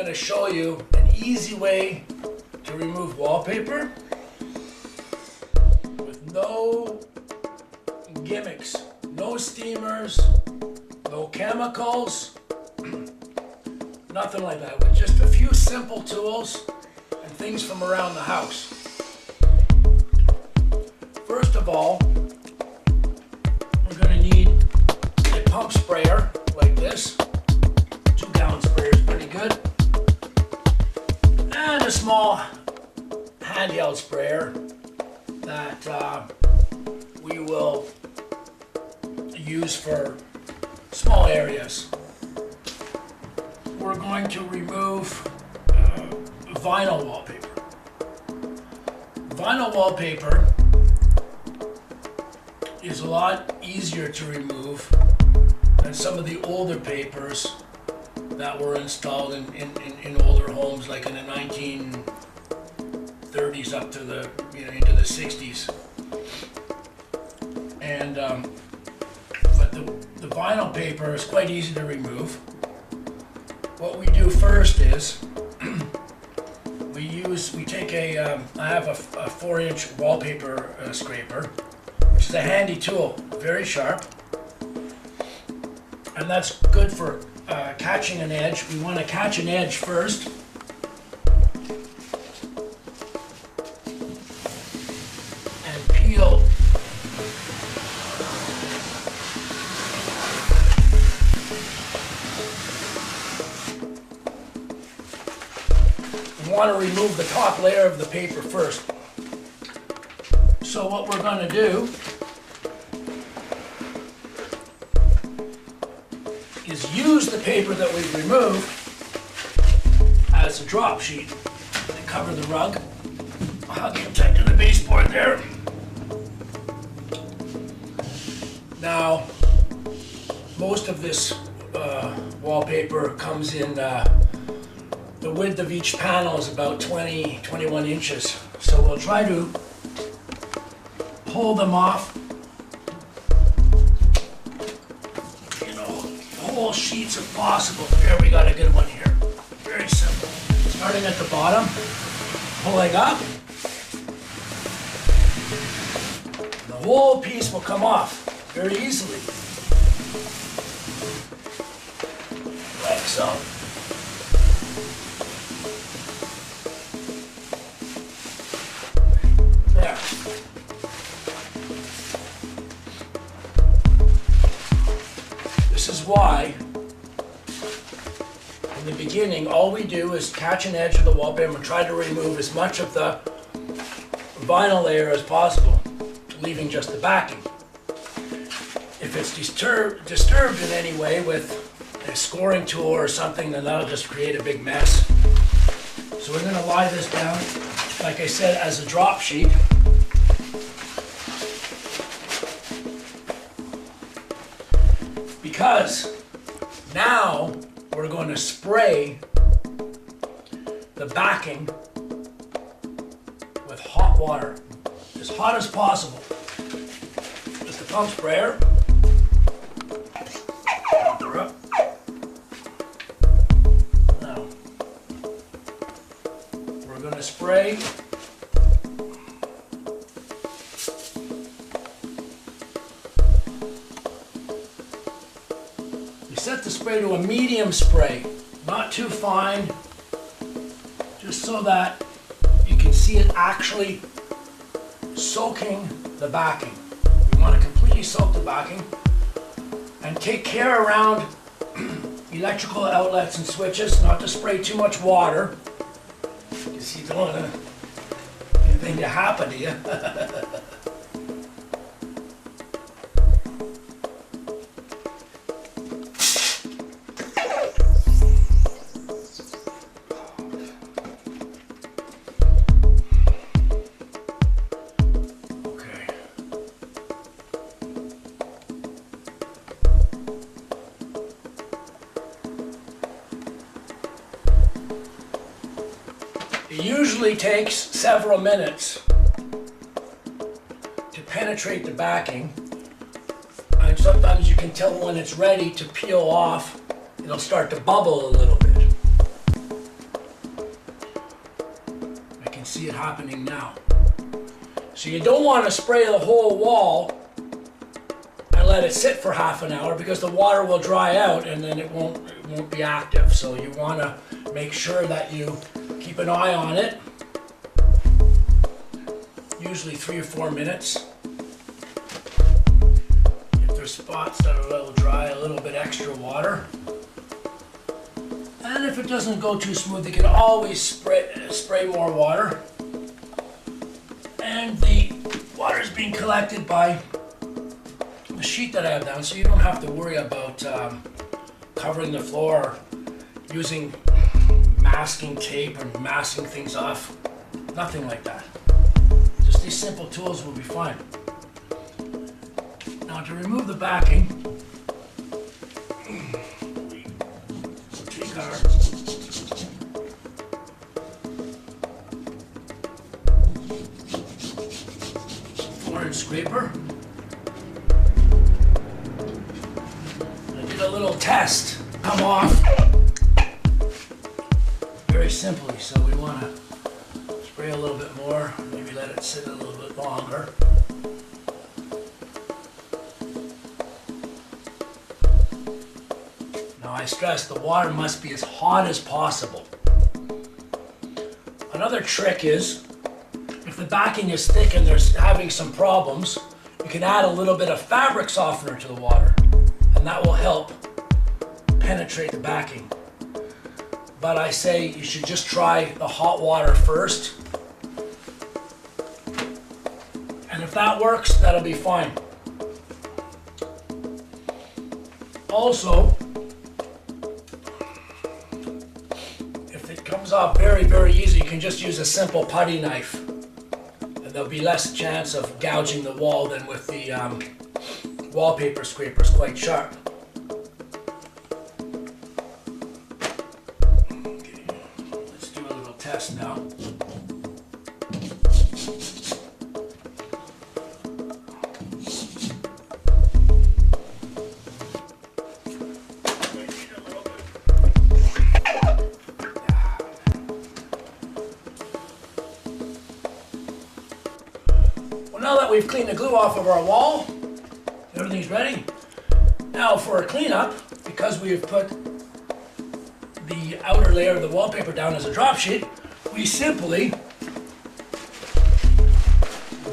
going to show you an easy way to remove wallpaper with no gimmicks, no steamers, no chemicals, nothing like that, with just a few simple tools and things from around the house. First of all, we're going to need a pump sprayer like this. 2-gallon sprayer is pretty good. And a small handheld sprayer that we will use for small areas. We're going to remove vinyl wallpaper. Vinyl wallpaper is a lot easier to remove than some of the older papers that were installed in older homes, like in the 1930s up to the into the 60s. And but the vinyl paper is quite easy to remove. What we do first is we take I have a 4-inch wallpaper scraper, which is a handy tool, very sharp, and that's good for catching an edge. We want to catch an edge first. And peel we want to remove the top layer of the paper first. So what we're going to do is use the paper that we've removed as a drop sheet to cover the rug. I'll get tight to the baseboard there. Now, most of this wallpaper comes in, the width of each panel is about 21 inches. So we'll try to pull them off, whole sheets if possible. Here, we got a good one here. Very simple. Starting at the bottom, pulling up. The whole piece will come off very easily. Like so. There. This is why, in the beginning, all we do is catch an edge of the wallpaper and try to remove as much of the vinyl layer as possible, leaving just the backing. If it's disturbed in any way with a scoring tool or something, then that'll just create a big mess. So we're going to lie this down, like I said, as a drop sheet. Because now we're going to spray the backing with hot water, as hot as possible. Just a pump sprayer. Now, we're going to spray set the spray to a medium spray, not too fine, just so that you can see it actually soaking the backing. We want to completely soak the backing, and take care around electrical outlets and switches not to spray too much water, because you don't want anything to happen to you. It usually takes several minutes to penetrate the backing, and sometimes you can tell when it's ready to peel off. It'll start to bubble a little bit. see it happening now. So you don't want to spray the whole wall and let it sit for half an hour because the water will dry out and then it won't be active. So you want to make sure that you keep an eye on it. Usually 3 or 4 minutes. If there's spots that are a little dry, a little bit extra water. And if it doesn't go too smooth, you can always spray more water. And the water is being collected by the sheet that I have down, so you don't have to worry about covering the floor, using masking tape and masking things off. Nothing like that. Just these simple tools will be fine. Now to remove the backing, we'll take our foreign scraper. I did a little test, come off very simply, so we want to spray a little bit more, maybe let it sit a little bit longer. Now I stress the water must be as hot as possible. Another trick is, if the backing is thick and there's having some problems, you can add a little bit of fabric softener to the water, and that will help penetrate the backing. But I say you should just try the hot water first. And if that works, that'll be fine. Also, if it comes off very, very easy, you can just use a simple putty knife. And there'll be less chance of gouging the wall than with the wallpaper scraper. It's quite sharp. Okay, let's do a little test now. Now that we've cleaned the glue off of our wall, everything's ready. Now for a cleanup, because we've put the outer layer of the wallpaper down as a drop sheet, we simply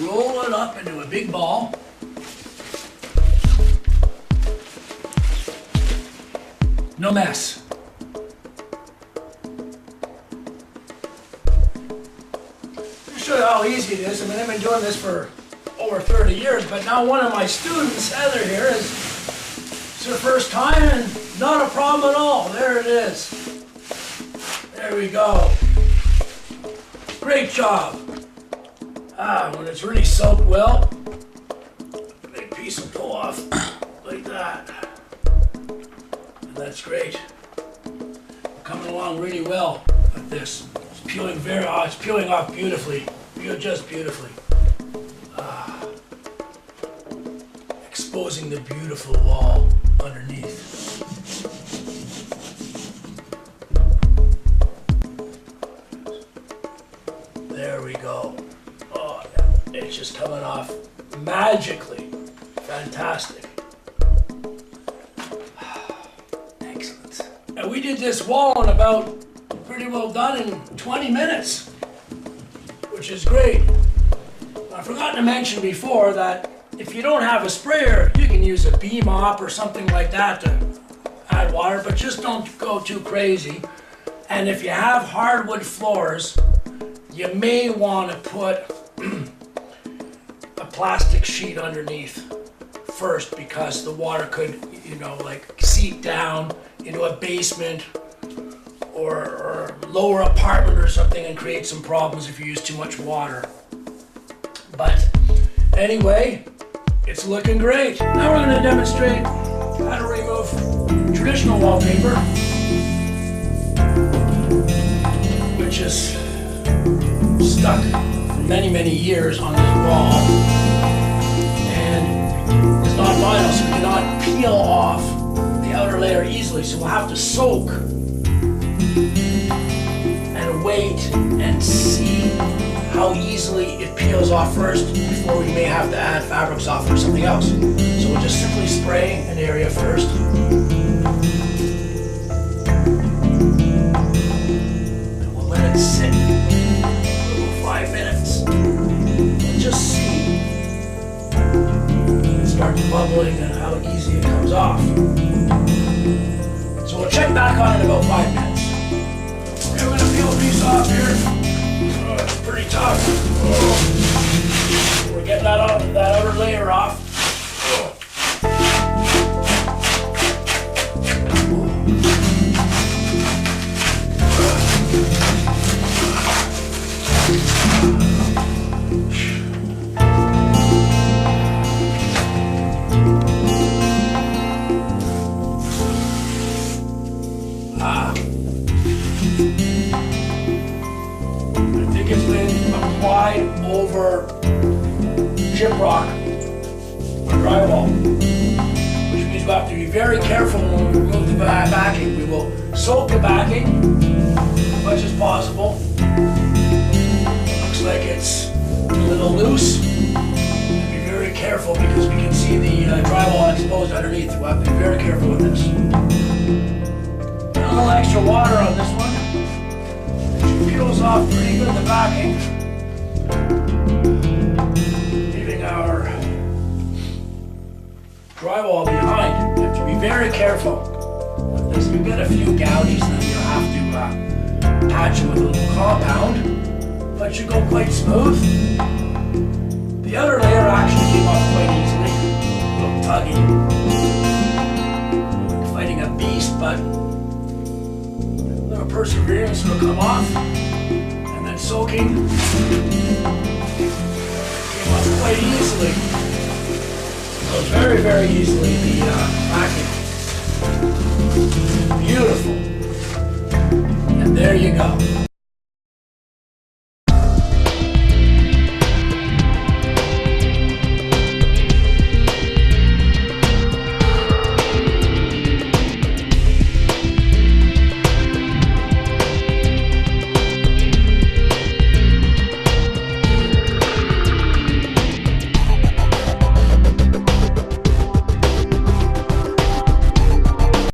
roll it up into a big ball. No mess. Show you how easy it is. I mean, I've been doing this for over 30 years, but now one of my students, Heather here, it's her first time and not a problem at all. There it is. There we go. Great job. When it's really soaked well, big piece will pull off like that. And that's great. We're coming along really well with this. It's peeling it's peeling off beautifully. Just beautifully. Exposing the beautiful wall underneath. There we go. Oh, yeah. It's just coming off magically. Fantastic. Excellent. And we did this wall in about pretty well done in 20 minutes. Which is great. I forgot to mention before that if you don't have a sprayer, you can use a bee mop or something like that to add water, but just don't go too crazy. And if you have hardwood floors, you may want to put a plastic sheet underneath first, because the water could, like seep down into a basement or lower apartment or something and create some problems if you use too much water. But anyway, it's looking great. Now we're going to demonstrate how to remove traditional wallpaper, which is stuck for many, many years on this wall and it's not vinyl, so we cannot peel off the outer layer easily, so we'll have to soak and wait and see how easily it peels off first before we may have to add fabric softener or something else. So we'll just simply spray an area first. And we'll let it sit for 5 minutes. And just see it start bubbling and how easy it comes off. So we'll check back on it in about 5 minutes. Okay, we're gonna peel a piece off here. Oh, it's pretty tough. Oh. We're getting that outer layer off. Oh. It's been applied over gyprock or drywall, which means we have to be very careful when we remove the backing. We will soak the backing as much as possible. It looks like it's a little loose. Be very careful because we can see the drywall exposed underneath. We'll have to be very careful with this. A little extra water on this one. Peels off pretty good in the backing, leaving our drywall behind. You have to be very careful with this. You get a few gouties, then you'll have to patch it with a little compound, but you go quite smooth. The outer layer actually came off quite easily. A little tugging, fighting a beast, but perseverance will come off, and then soaking came off quite easily. So very, very easily the backing. Beautiful. And there you go.